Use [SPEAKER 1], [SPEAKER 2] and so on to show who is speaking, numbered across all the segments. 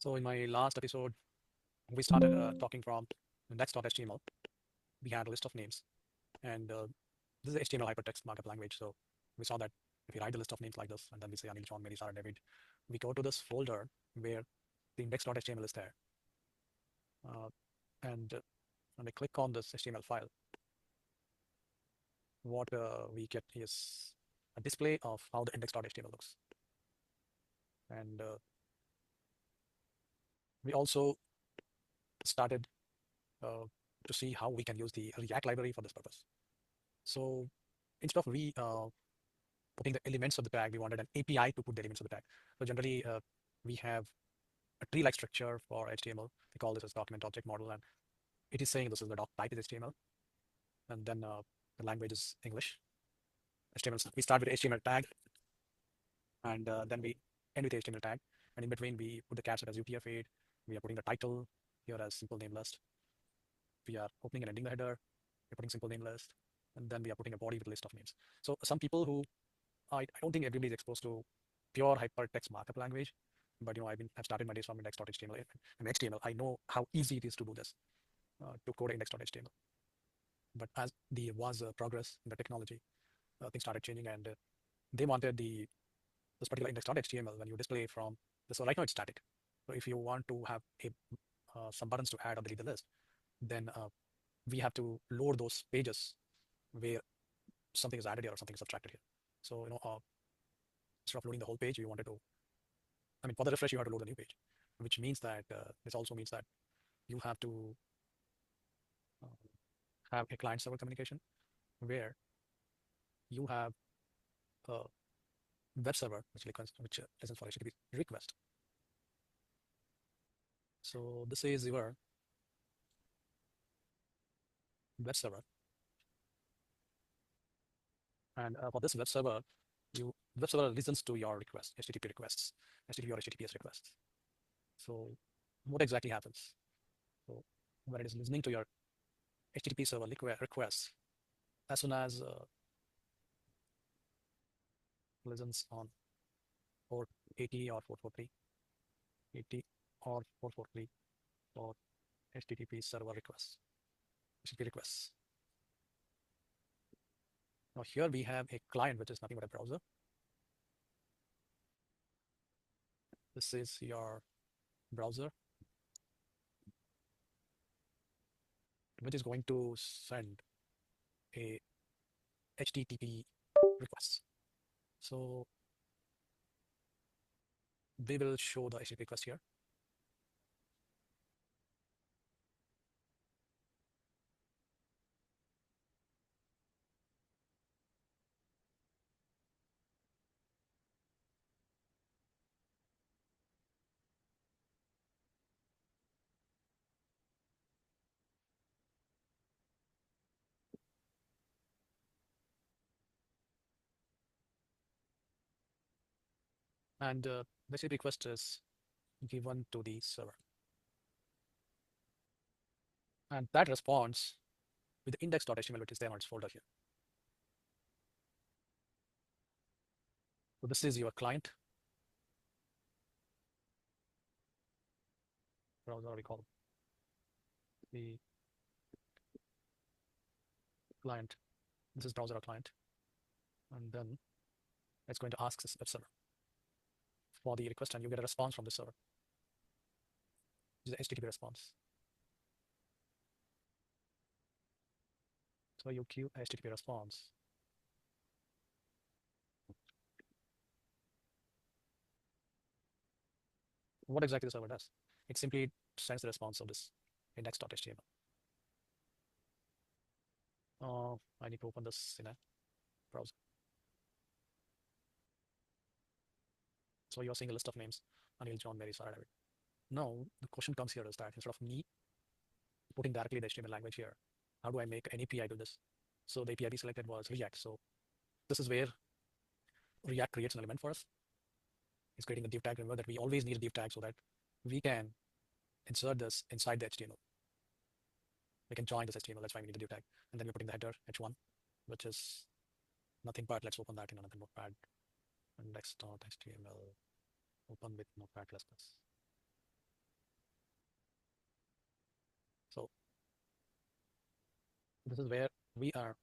[SPEAKER 1] So in my last episode, we started talking from index.html. We had a list of names, and this is HTML hypertext markup language. So we saw that if we write the list of names like this, and then we say Anil, John, Mary, Sarah, David, we go to this folder where the index.html is there, uh, and when we click on this HTML file, what we get is a display of how the index.html looks, and we also started uh, to see how we can use the React library for this purpose. So instead of putting the elements of the tag, we wanted an API to put the elements of the tag. So generally, we have a tree-like structure for HTML. We call this as document object model, and it is saying this is the doc type is HTML, and then the language is English. HTML. We start with HTML tag, and then we end with HTML tag, and in between we put the caption as UTF-8. We are putting the title here as simple name list. We are opening and ending the header. We're putting simple name list, and then we are putting a body with a list of names. So some people who I don't think everybody is exposed to pure hypertext markup language, but I've started my days from index.html and HTML. I know how easy it is to do this, to code index.html. But as the was progress in the technology, things started changing, and they wanted this particular index.html when you display from this. So right now it's static. So if you want to have some buttons to add or delete the list, then we have to load those pages where something is added here or something is subtracted here. So instead of loading the whole page, we wanted to, for the refresh, you have to load a new page, which means that this also means that you have to uh, have a client-server communication where you have a web server which listens for HTTP request. So this is your web server, and for this web server listens to your requests, HTTP requests, HTTP or HTTPS requests. So what exactly happens? So when it is listening to your HTTP server requests, as soon as listens on port 80 or 443, 80 or 443 for HTTP server requests, HTTP requests. Now here we have a client which is nothing but a browser. This is your browser, which is going to send a HTTP request. So we will show the HTTP request here. And the HTTP request is given to the server. And that responds with the index.html, which is there on its folder here. So this is your client browser, we call the client. This is browser or client. And then it's going to ask this web server for the request, and you get a response from the server. This is the HTTP response. So you queue HTTP response. What exactly the server does? It simply sends the response of this index.html. I need to open this in a browser. So you're seeing a list of names: Anil, John, Mary, Sarah, David. Now the question comes here is that instead of me putting directly the HTML language here, how do I make an API to this? So the API we selected was React. So this is where React creates an element for us. It's creating a div tag. Remember that we always need a div tag so that we can insert this inside the HTML. We can join this HTML. That's why we need a div tag. And then we're putting the header h1, which is nothing but, let's open that in another notepad. Index.html, open with notepad++. This is where we are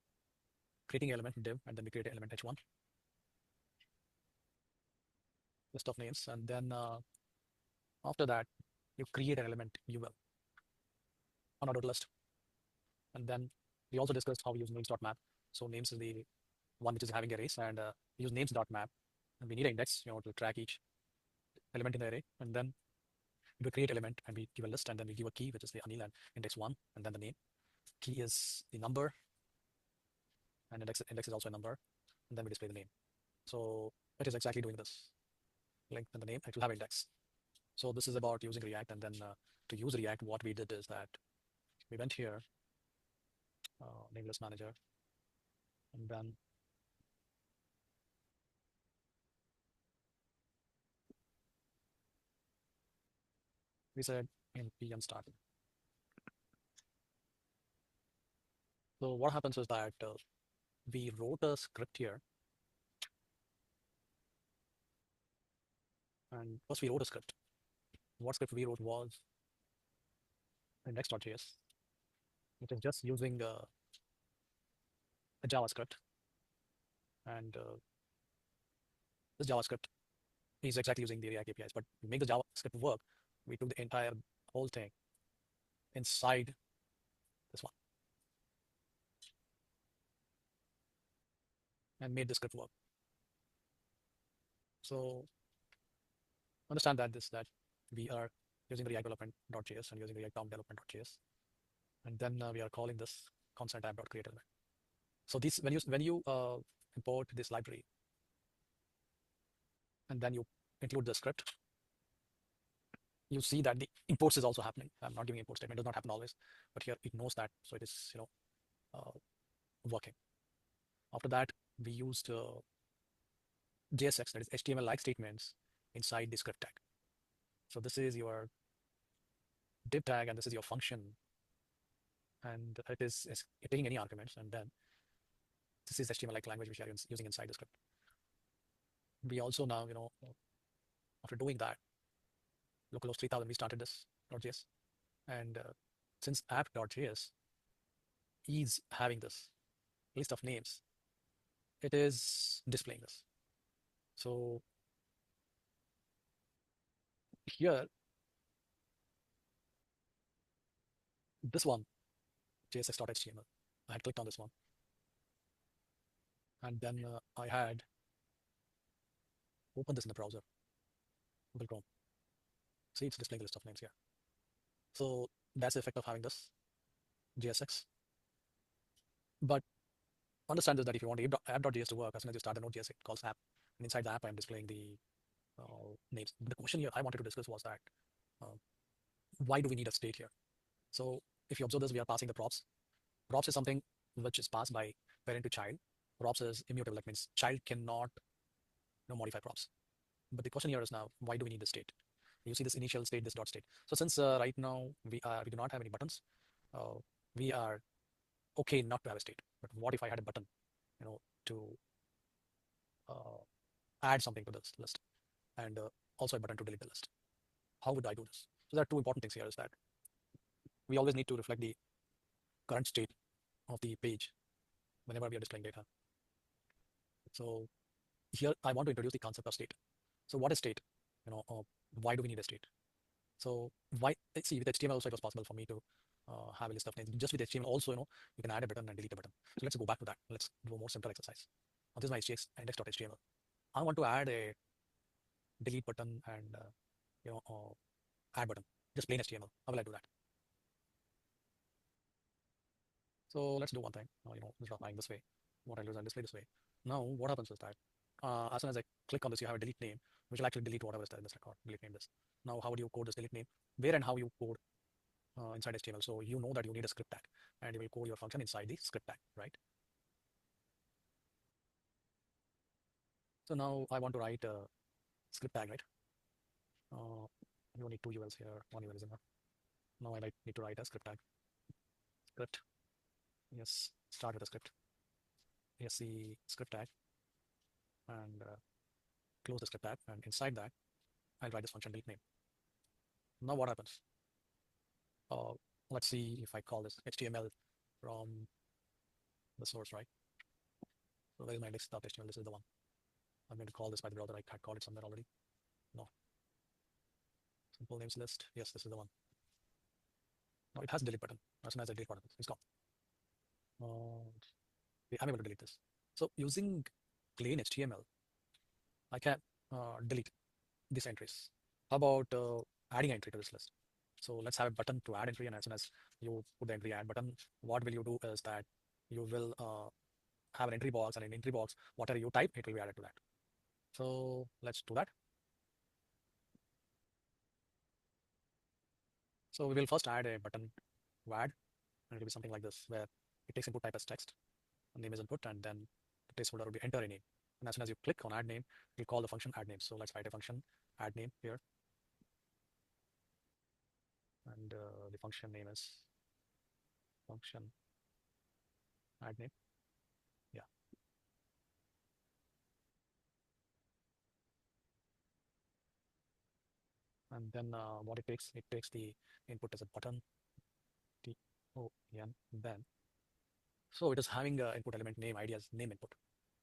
[SPEAKER 1] creating element div, and then we create element h1, list of names, and then after that you create an element ul on our list, and then we also discussed how we use names.map. So names is the one which is having arrays, and we use names.map, and we need an index, to track each element in the array, and then we create element and we give a list, and then we give a key which is the Anil and index one, and then the name. Key is the number, and index is also a number, and then we display the name. So it is exactly doing this. Link and the name, it will have index. So this is about using React, and then to use React, what we did is that we went here, nameless manager, and then we said npm start. So what happens is that we wrote a script here, and first we wrote a script. What script we wrote was index.js, which is just using a JavaScript, and this JavaScript is exactly using the React APIs. But to make the JavaScript work, we took the entire whole thing inside this one and made the script work. So understand that we are using React development.js and using React DOM development.js, and then we are calling this constant app.create element. So this when you import this library and then you include the script, you see that the imports is also happening. I'm not giving import statement, it does not happen always, but here it knows that, so it is working. After that, we used JSX, that is HTML-like statements inside the script tag. So this is your div tag, and this is your function, and it is taking any arguments, and then this is HTML-like language which we are using inside the script. We also now, after doing that, localhost 3000, we started this .js, and since app.js is having this list of names, it is displaying this. So here, this one, jsx.html, I had clicked on this one, and then I had opened this in the browser, Google Chrome. See, it's displaying the list of names here. So that's the effect of having this JSX. But understand this, that if you want app.js to work, as soon as you start the Node.js, it calls app, and inside the app, I'm displaying the names. The question here I wanted to discuss was that uh, why do we need a state here? So if you observe this, we are passing the props. Props is something which is passed by parent to child. Props is immutable, like means child cannot modify props. But the question here is now, why do we need the state? You see this initial state, this dot state. So since right now we do not have any buttons, we are okay not to have a state. But what if I had a button, to uh, add something to this list, and also a button to delete the list? How would I do this? So there are two important things here. Is that we always need to reflect the current state of the page whenever we are displaying data. So here I want to introduce the concept of state. So what is state? Why do we need a state? So why, see, with HTML also it was possible for me to have a list of names. Just with HTML also, you can add a button and delete a button. So let's go back to that. Let's do a more simple exercise. Now this is my index.html. I want to add a delete button and add button. Just plain HTML. How will I do that? So let's do one thing. Instead of lying this way, what I'll do is I'll display this way. Now what happens is that as soon as I click on this, you have a delete name, which will actually delete whatever is there in this record. Delete name this. Now how would you code this delete name? Where and how you code inside HTML. So you know that you need a script tag, and you will code your function inside the script tag, right? So now I want to write a script tag, right? You need two ULs here. One UL is enough. Now I need to write a script tag. Script. Yes. Start with a script. Yes, the script tag, and close the script tag, and inside that I'll write this function delete name. Now what happens? Uh, let's see if I call this HTML from the source, right? So where is my index.html? This is the one. I'm going to call this by the browser. I had called it somewhere already. No. Simple names list. Yes, this is the one. Now it has a delete button. As soon as I delete button, it's gone. I'm able to delete this. So using plain HTML, I can delete these entries. How about adding entry to this list? So let's have a button to add entry, and as soon as you put the entry add button, what will you do is that you will have an entry box, and in entry box, whatever you type, it will be added to that. So let's do that. So we will first add a button to add, and it will be something like this, where it takes input type as text, name is input, and then the placeholder will be enter a name. And as soon as you click on add name, we'll call the function add name. So let's write a function add name here, and the function name is function add name. Yeah. And then what it takes the input as a button, T-O-N, then. So it is having a input element name ID as name input,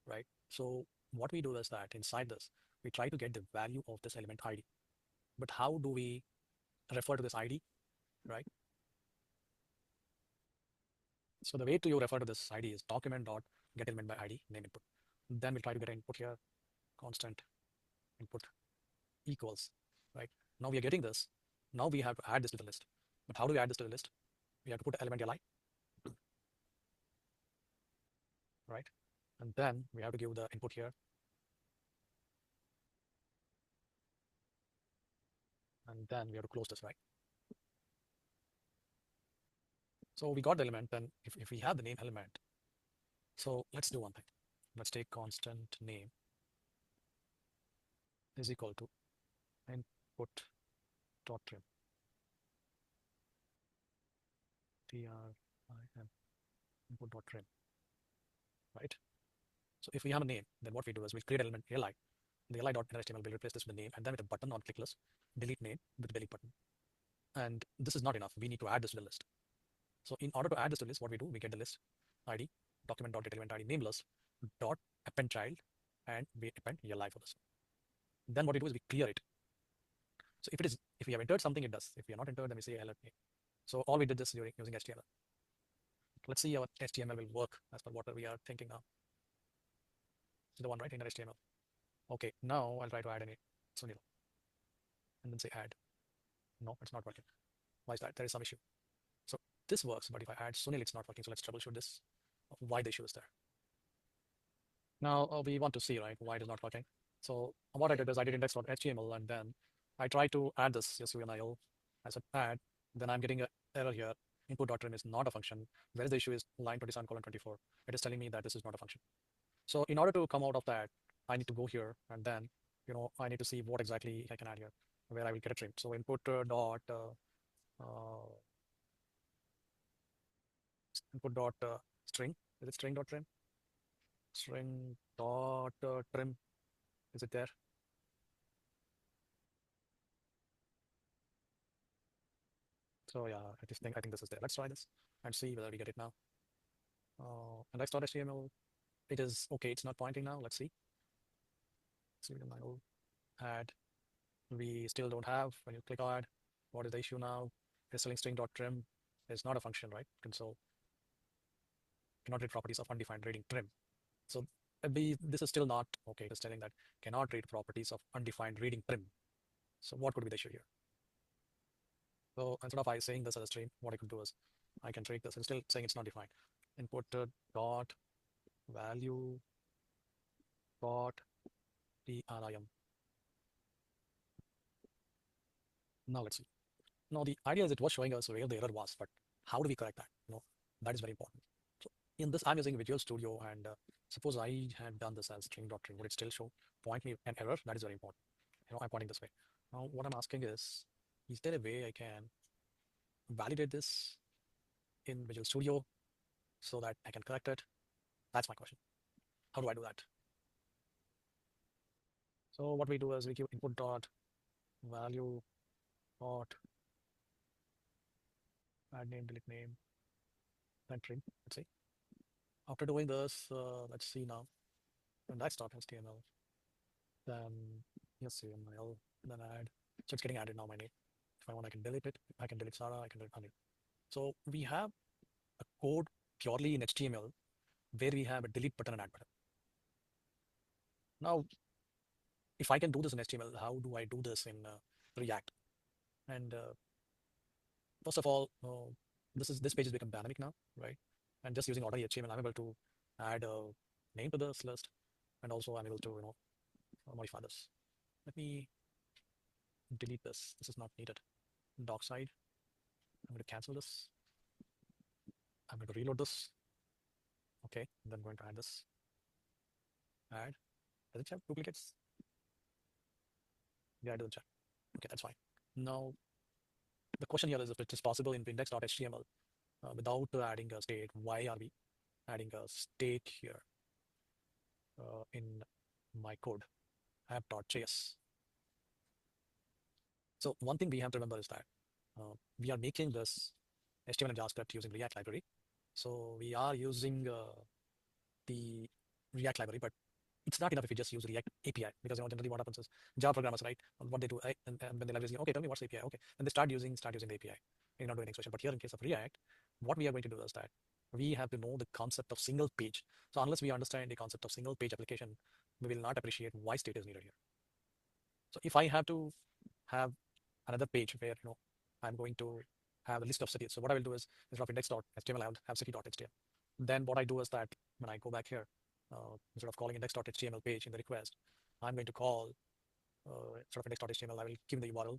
[SPEAKER 1] right? So what we do is that inside this, we try to get the value of this element ID. But how do we refer to this ID, right? So the way to you refer to this ID is document dot get element by ID name input. Then we try to get an input here, constant input equals, right? Now we are getting this. Now we have to add this to the list. But how do we add this to the list? We have to put element li, right? And then we have to give the input here. And then we have to close this, right? So we got the element. Then if we have the name element, so let's do one thing. Let's take constant name is equal to input dot trim. Trim input dot trim, right? So if we have a name, then what we do is we create element li. The li.html will replace this with the name, and then with a button on click list, delete name with delete button. And this is not enough. We need to add this to the list. So in order to add this to the list, what we do, we get the list ID, document.getElement ID name list dot append child, and we append li for this. Then what we do is we clear it. So if we have entered something, it does. If we are not entered, then we say alert me. So all we did this using HTML. Let's see how HTML will work as per what we are thinking now. This is the one, right? Inner HTML. Okay, now I'll try to add any Sunil. And then say add. No, it's not working. Why is that? There is some issue. So this works, but if I add Sunil, it's not working. So let's troubleshoot this. Why the issue is there. Now we want to see, right, why it is not working. So what I did is I did index.html, and then I try to add this SUNIL as an add. Then I'm getting an error here. Input.trim is not a function. Where the issue is line 27:24. It is telling me that this is not a function. So in order to come out of that, I need to go here, and then I need to see what exactly I can add here, where I will get a trim. So input dot string. Is it string dot trim? String dot trim. Is it there? So yeah, I think this is there. Let's try this and see whether we get it now. Index.html. It is okay. It's not pointing now. Let's see. See when I will add. We still don't have. When you click add, what is the issue now? It's telling string.trim is not a function, right? Console cannot read properties of undefined reading trim. So this is still not okay. It is telling that cannot read properties of undefined reading trim. So what could be the issue here? So instead of I saying this as a string, what I could do is I can take this and still saying it's not defined. Input dot value dot trim. Now let's see. Now the idea is it was showing us where the error was, but how do we correct that? That is very important. So in this, I'm using Visual Studio, and suppose I had done this as string.trim, would it still point me an error? That is very important. I'm pointing this way. Now what I'm asking is there a way I can validate this in Visual Studio so that I can correct it? That's my question. How do I do that? So what we do is we give input dot value dot add name, delete name, then trim, let's say. After doing this, let's see now. And next.html, then yes, HTML, then add. So it's getting added now, my name. If I want, I can delete it. I can delete Sarah, I can delete Anil. So we have a code purely in HTML where we have a delete button and add button. Now, if I can do this in HTML, how do I do this in React? And first of all, this page has become dynamic now, right? And just using ordinary HTML, I'm able to add a name to this list, and also I'm able to modify this. Let me delete this. This is not needed. Doc side, I'm going to cancel this. I'm going to reload this. Okay, and then I'm going to add this. Add. Does it have duplicates? Yeah, it doesn't check. Okay, that's fine. Now, the question here is if it is possible in index.html without adding a state. Why are we adding a state here in my code app.js? So one thing we have to remember is that we are making this HTML and JavaScript using React library. So we are using the React library, but it's not enough if you just use React API, because generally what happens is Java programmers, right? What they do, and when the library is, okay, tell me what's the API, okay, and they start using the API. You're not doing expression. But here in case of React, what we are going to do is that we have to know the concept of single page. So unless we understand the concept of single page application, we will not appreciate why state is needed here. So if I have to have another page where I'm going to have a list of cities. So what I will do is instead of index.html, I will have city.html. Then what I do is that when I go back here, instead of calling index.html page in the request, I'm going to call instead of index.html, I will give the URL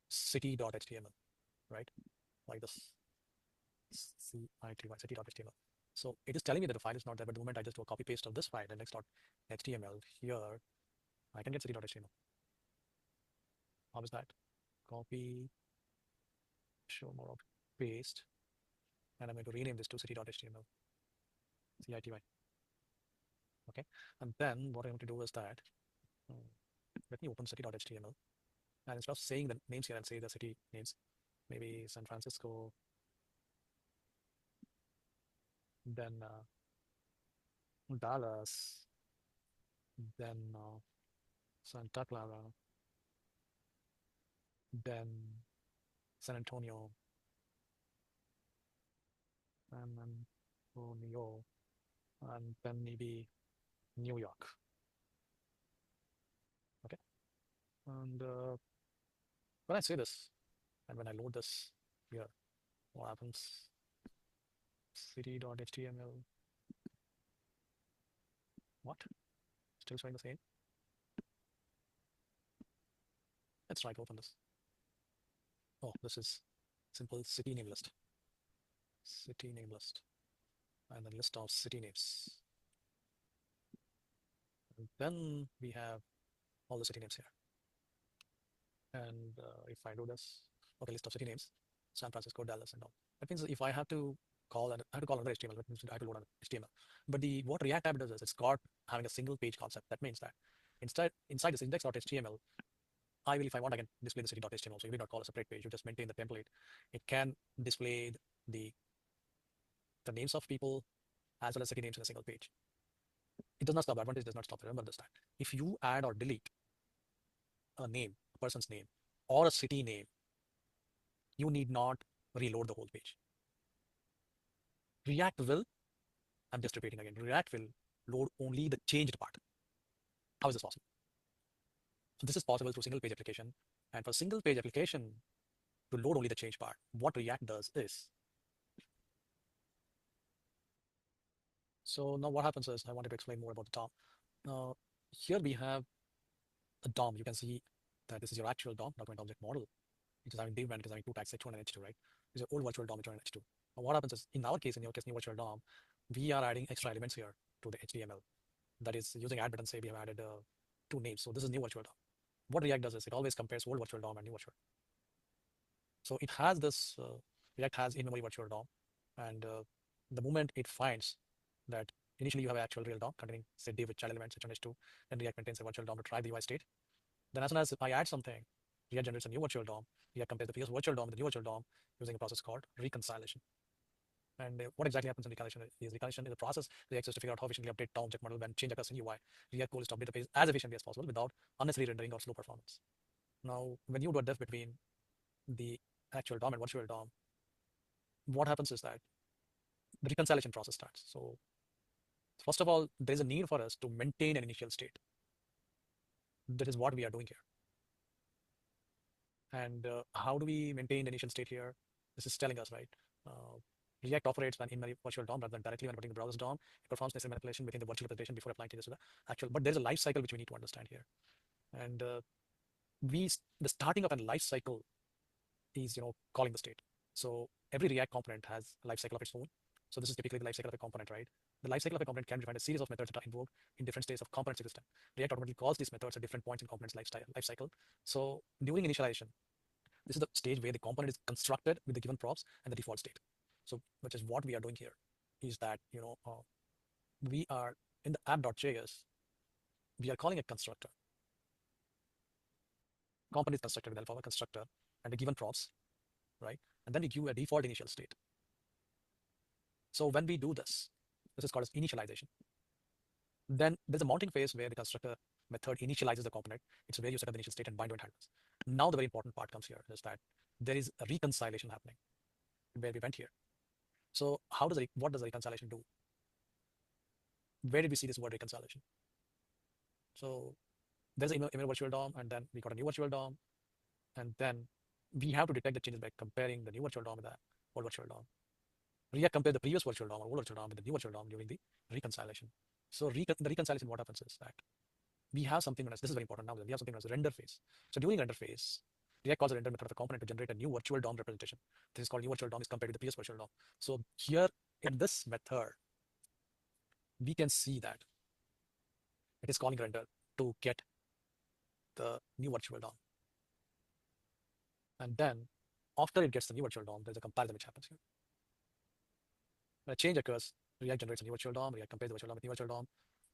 [SPEAKER 1] city.html, right? Like this, city.html. So it is telling me that the file is not there, but the moment I just do a copy paste of this file, index.html, here I can get city.html. How is that? Copy, show more of paste, and I'm going to rename this to city.html, city. Okay, and then what I'm going to do is that let me open city.html, and instead of saying the names here, I'll say the city names, maybe San Francisco, then Dallas, then Santa Clara, then San Antonio, San Antonio, and then maybe New York. Okay, and when I say this, and when I load this here, what happens? City.html. What? Still showing the same? Let's try to open this. Oh, this is simple city name list. City name list. And then list of city names. And then we have all the city names here. And if I do this, okay, list of city names, San Francisco, Dallas, and all. That means if I have to call another HTML, that means I have to load an HTML. But what React app does is it's got having a single page concept. That means that inside this index.html, if I want, I can display the city.html. So you need not call a separate page. You just maintain the template. It can display the names of people as well as city names in a single page. It does not stop. The advantage does not stop. Remember this, that if you add or delete a name, a person's name, or a city name, you need not reload the whole page. React will, I'm just repeating again, React will load only the changed part. How is this possible? So this is possible through single page application. And for single page application to load only the change part, what React does is, so now what happens is, I wanted to explain more about the DOM. Here we have a DOM. You can see that this is your actual DOM, document object model. It is having div and it is having two tags, H1 and H2, right? This is your old virtual DOM, H1 and H2. Now what happens is, in our case, in your case, new virtual DOM, we are adding extra elements here to the HTML. That is using add button, say we have added two names. So this is new virtual DOM. What React does is it always compares old virtual DOM and new virtual. So it has this, React has in-memory virtual DOM. And the moment it finds that initially you have an actual real DOM containing, say, div with child elements, H1, H2, then React maintains a virtual DOM to try the UI state. Then as soon as I add something, React generates a new virtual DOM. React compares the previous virtual DOM with the new virtual DOM using a process called reconciliation. And what exactly happens in recalculation is recalculation is a process that exists to figure out how efficiently update DOM object model when change occurs in UI. React goal is to update the page as efficiently as possible without unnecessary rendering or slow performance. Now, when you do a diff between the actual DOM and virtual DOM, what happens is that the reconciliation process starts. So, first of all, there is a need for us to maintain an initial state. That is what we are doing here. And how do we maintain the initial state here? This is telling us, right? Uh, React operates when in my virtual DOM rather than directly when putting the browser's DOM. It performs necessary manipulation within the virtual representation before applying changes to the actual. But there's a life cycle which we need to understand here. And the starting of a life cycle is calling the state. So every React component has a life cycle of its own. So this is typically the life cycle of a component, right? The life cycle of a component can be defined as a series of methods that are invoked in different states of component's existence. React automatically calls these methods at different points in component's life cycle. So during initialization, this is the stage where the component is constructed with the given props and the default state. So which is what we are doing here is that we are in the app.js, we are calling a constructor. Component is constructed with the help of a constructor and the given props, right? And then we give a default initial state. So when we do this, this is called as initialization. Then there's a mounting phase where the constructor method initializes the component. It's where you set up the initial state and bind to it handles. Now the very important part comes here is that there is a reconciliation happening where we went here. So what does the reconciliation do? Where did we see this word reconciliation? So there's an email virtual DOM, and then we got a new virtual DOM, and then we have to detect the changes by comparing the new virtual DOM with the old virtual DOM. React compare the previous virtual DOM or old virtual DOM with the new virtual DOM during the reconciliation. So the reconciliation, what happens is that we have something known as, this is very important now, we have something known as a render phase. So during render phase, React calls a render method of a component to generate a new virtual DOM representation. This is called new virtual DOM is compared to the previous virtual DOM. So here in this method, we can see that it is calling render to get the new virtual DOM. And then after it gets the new virtual DOM, there's a comparison which happens here. When a change occurs, React generates a new virtual DOM, React compares the virtual DOM with new virtual DOM,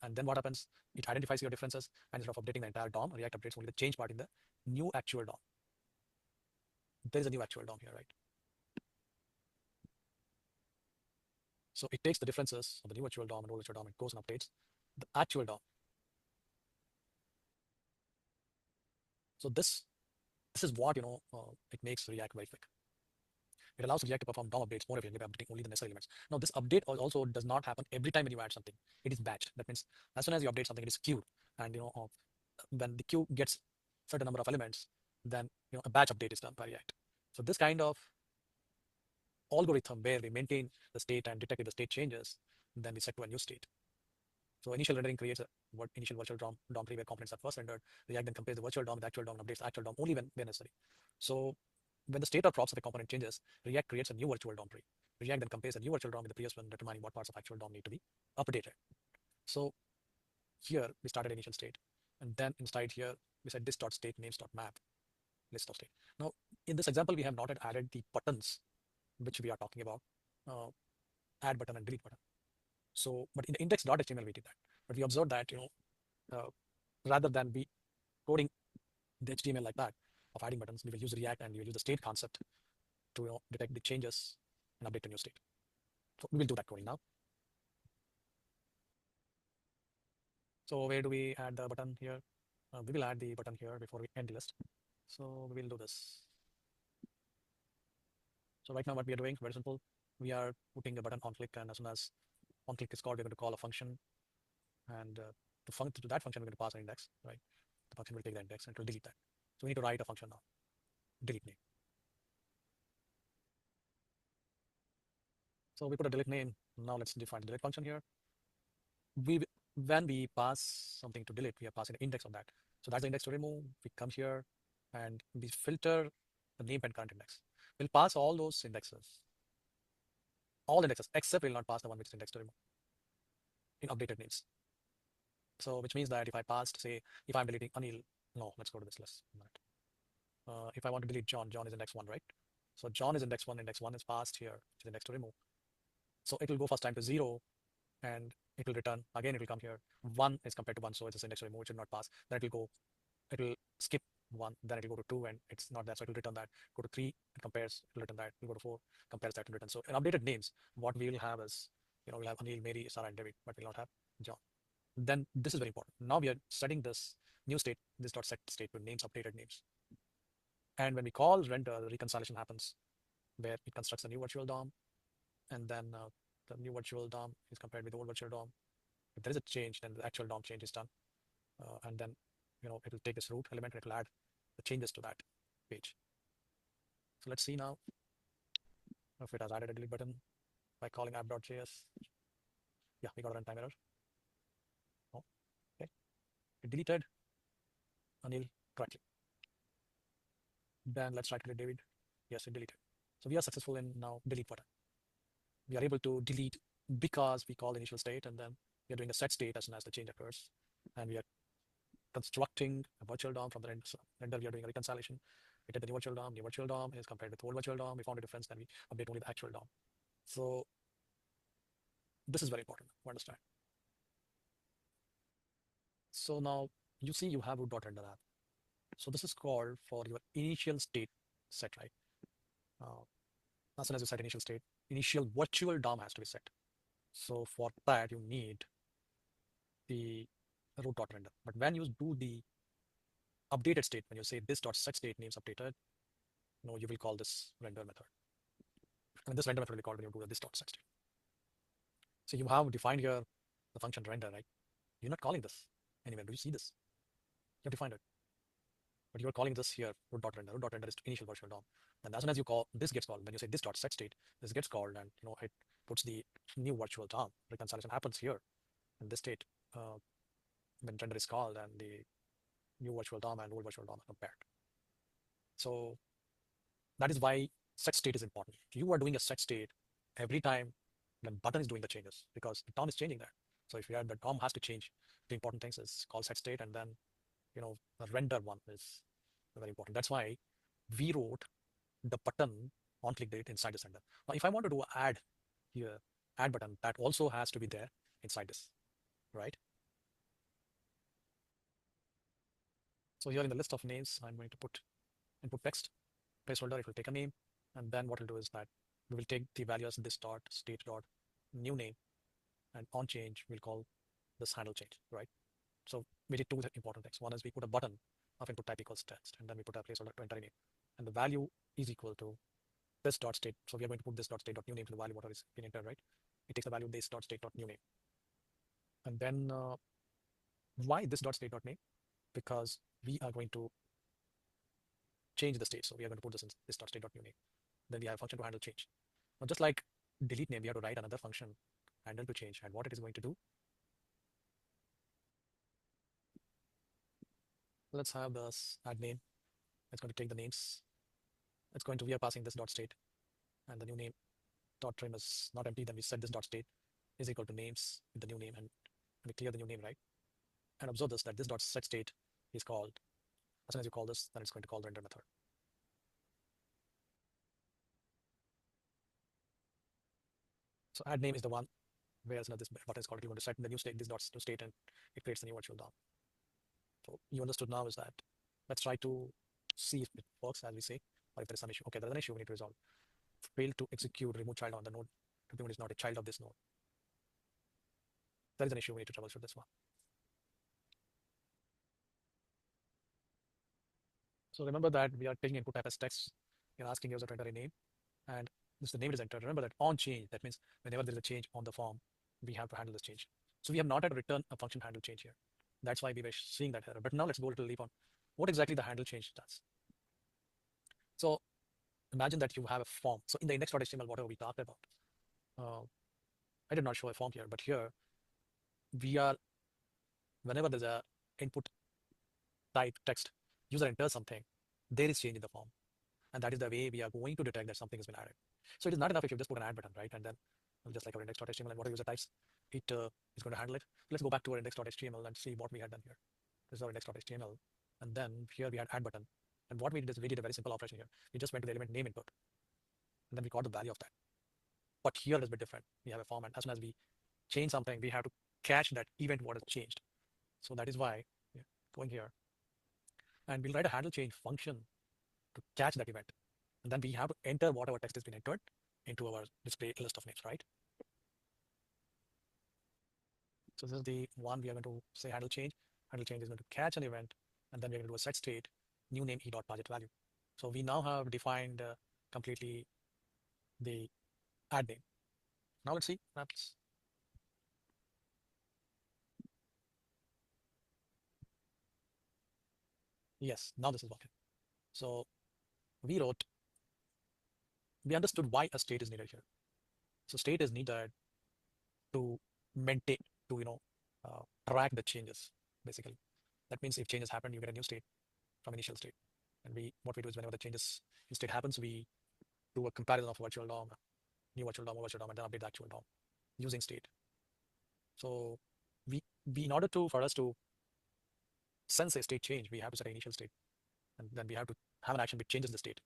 [SPEAKER 1] and then what happens? It identifies your differences, and instead of updating the entire DOM, React updates only the change part in the new actual DOM. There is a new actual DOM here, right? So it takes the differences of the new virtual DOM and old virtual DOM, it goes and updates the actual DOM. So this is what it makes React very quick. It allows React to perform DOM updates more efficiently by updating only the necessary elements. Now, this update also does not happen every time when you add something. It is batched. That means as soon as you update something, it is queued. And when the queue gets certain number of elements, then a batch update is done by React. So this kind of algorithm where we maintain the state and detect if the state changes, then we set to a new state. So initial rendering creates a initial virtual DOM tree where components are first rendered. React then compares the virtual DOM with the actual DOM and updates the actual DOM only when necessary. So when the state or props of a component changes, React creates a new virtual DOM tree. React then compares a new virtual DOM with the previous one, determining what parts of actual DOM need to be updated. So here we started initial state, and then inside here we said this.state names.map list of state. Now in this example, we have not added the buttons which we are talking about, add button and delete button. So, but in the index.html we did that. But we observed that rather than be coding the HTML like that of adding buttons, we will use React and we will use the state concept to detect the changes and update the new state. So we will do that coding now. So where do we add the button here? We will add the button here before we end the list. So we will do this. So right now what we are doing, very simple. We are putting a button on click, and as soon as on click is called, we're going to call a function, and to that function we're going to pass an index, right? The function will take the index and it will delete that. So we need to write a function now, delete name. So we put a delete name. Now let's define the delete function here. When we pass something to delete, we are passing the index of that. So that's the index to remove. We come here and we filter the name and current index. We'll pass all those indexes, except we'll not pass the one which is index to remove in updated names. So which means that if I passed, say, if I'm deleting Anil, no, let's go to this list. If I want to delete John, John is index 1, right? So John is index 1 is passed here, which is index to remove. So it will go first time to 0, and it will return. Again, it will come here. 1 is compared to 1, so it's index to remove, it should not pass. Then it will skip 1, then it will go to 2 and it's not that, so it will return that. Go to 3, it compares, it will return that. We'll go to 4, compares that and return. So in updated names, what we will have is, we'll have Anil, Mary, Sarah, and David, but we'll not have John. Then this is very important. Now we are setting this new state, this dot set state with names, updated names. And when we call render, the reconciliation happens where it constructs a new virtual DOM, and then the new virtual DOM is compared with the old virtual DOM. If there is a change, then the actual DOM change is done. And then, it will take this root element and it will add the changes to that page. So let's see now if it has added a delete button by calling app.js. Yeah, we got a runtime error. Oh, okay. It deleted Anil correctly. Then let's try to delete David. Yes, it deleted. So we are successful in now delete button. We are able to delete because we call the initial state and then we are doing a set state as soon as the change occurs. And we are constructing a virtual DOM from the render. We are doing a reconciliation. We take the new virtual DOM is compared with old virtual DOM. We found a difference, then we update only the actual DOM. So this is very important to understand. So now you see you have root.render app. So this is called for your initial state set, right? As soon as you set initial state, initial virtual DOM has to be set. So for that, you need the root.render. But when you do the updated state, when you say this dot set state names updated, you will call this render method. And this render method will be called when you do this dot set state. So you have defined here the function render, right? You're not calling this anywhere. Do you see this? You have defined it. But you're calling this here root.render. Root.render is initial virtual DOM. And as soon as you call, this gets called. When you say this dot set state, this gets called and it puts the new virtual DOM. Reconciliation happens here in this state when render is called and the new virtual DOM and old virtual DOM are compared. So that is why set state is important. You are doing a set state every time when button is doing the changes because the DOM is changing there. So if you have the DOM has to change, the important things is call set state and then the render one is very important. That's why we wrote the button on click date inside the render. Now if I want to do add here, add button, that also has to be there inside this, right? So here in the list of names, I'm going to put input text placeholder. It will take a name, and then what we'll do is that we will take the values this dot state dot new name, and on change we'll call this handle change, right? So we did two important things. One is we put a button of input type equals text, and then we put a placeholder to enter a name, and the value is equal to this dot state. So we are going to put this dot state dot new name to the value whatever is being entered, right? It takes the value this dot state dot new name, and then why this dot state dot name? Because we are going to change the state. So we are going to put this in this dot state dot new name. Then we have a function to handle change. Now just like delete name, we have to write another function handle to change, and what it is going to do. Let's have this add name. It's going to take the names. We are passing this dot state and the new name dot trim is not empty. Then we set this dot state is equal to names with the new name and we clear the new name, right? And observe this that this dot set state is called. As soon as you call this, then it's going to call the render method. So add name is the one where this button is called. You want to set the new state, this dot to state, and it creates the new virtual DOM. So you understood now is that let's try to see if it works as we say, or if there is some issue. Okay, there's an issue we need to resolve. Fail to execute remove child on the node. The node is not a child of this node. There is an issue we need to troubleshoot this one. So remember that we are taking input type as text. We are asking user to enter a name, and this the name is entered. Remember that on change, that means whenever there is a change on the form, we have to handle this change. So we have not had to return a function handle change here. That's why we were seeing that error. But now let's go a little deep on what exactly the handle change does. So imagine that you have a form. So in the index.html, whatever we talked about, I did not show a form here, but here we are, whenever there's a input type text, user enters something, there is change in the form. And that is the way we are going to detect that something has been added. So it is not enough if you just put an add button, right? And then just like our index.html and what user types, it is going to handle it. Let's go back to our index.html and see what we had done here. This is our index.html. And then here we had add button. And what we did is we did a very simple operation here. We just went to the element name input. And then we got the value of that. But here is a bit different. We have a form, and as soon as we change something, we have to catch that event what has changed. So that is why, yeah, going here, and we'll write a handle change function to catch that event. And then we have to enter whatever text has been entered into our display list of names, right? So this is the one we are going to say handle change. Handle change is going to catch an event, and then we're going to do a set state, new name e dot budget value. So we now have defined completely the add name. Now let's see what happens. Yes, now this is working. So we wrote, we understood why a state is needed here. So state is needed to maintain, to track the changes basically. That means if changes happen, you get a new state from initial state. And we what we do is whenever the changes in state happens, we do a comparison of virtual DOM, new virtual DOM, and then update the actual DOM using state. So we in order to for us to sense a state change, we have to set an initial state, and then we have to have an action which changes the state.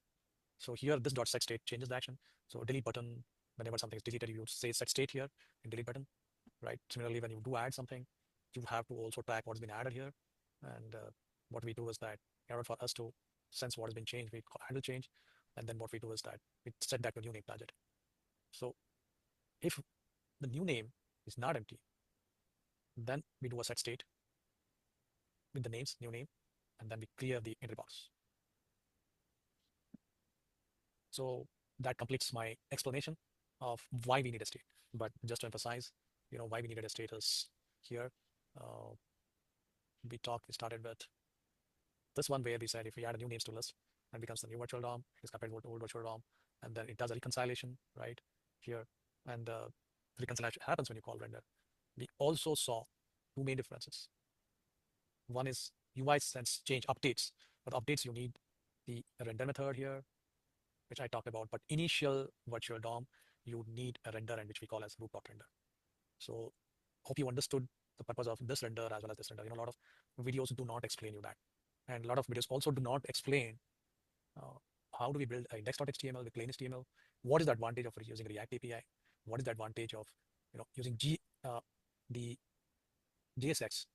[SPEAKER 1] So here this dot set state changes the action. So delete button, whenever something is deleted, you say set state here in delete button, right? Similarly, when you do add something, you have to also track what's been added here. And what we do is that in order for us to sense what has been changed, we call handle change. And then what we do is that we set that to new name target. So if the new name is not empty, then we do a set state with the names, new name, and then we clear the entry box. So that completes my explanation of why we need a state. But just to emphasize, why we needed a state is here. Uh, we started with this one where we said if we add a new names to list and becomes the new virtual DOM, it is compared with the old virtual DOM, and then it does a reconciliation right here. And the reconciliation happens when you call render. We also saw two main differences. One is UI sense change updates. For the updates, you need the render method here, which I talked about. But initial virtual DOM, you need a render and which we call as root.render. So hope you understood the purpose of this render as well as this render. A lot of videos do not explain you that. And a lot of videos also do not explain uh, how do we build index.html with plain HTML. What is the advantage of using React API? What is the advantage of using the JSX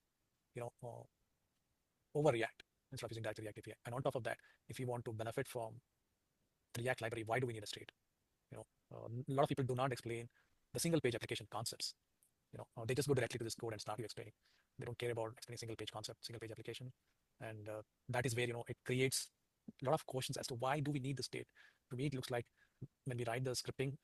[SPEAKER 1] over React instead of using direct React API? And on top of that, if you want to benefit from the React library, why do we need a state? A lot of people do not explain the single page application concepts. They just go directly to this code and start you explaining. They don't care about explaining single page concept, single page application. And that is where it creates a lot of questions as to why do we need the state. To me it looks like when we write the scripting,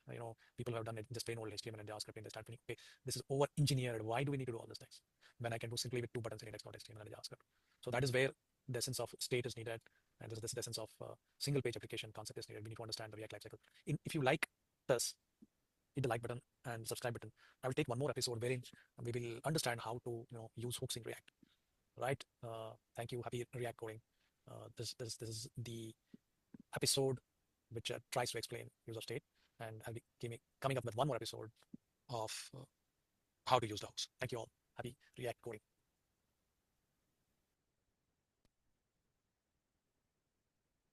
[SPEAKER 1] people have done it just plain old HTML and JavaScript, and they start thinking, okay, this is over engineered, why do we need to do all these things when I can do simply with two buttons in index.html and JavaScript? So that is where the essence of state is needed, and this essence of single page application concept is needed. We need to understand the React lifecycle. If you like this, hit the like button and subscribe button. I will take one more episode wherein we will understand how to use hooks in React. Right? Thank you. Happy React coding. This is the episode which tries to explain use of state, and I'll be coming up with one more episode of how to use the hooks. Thank you all. Happy React coding.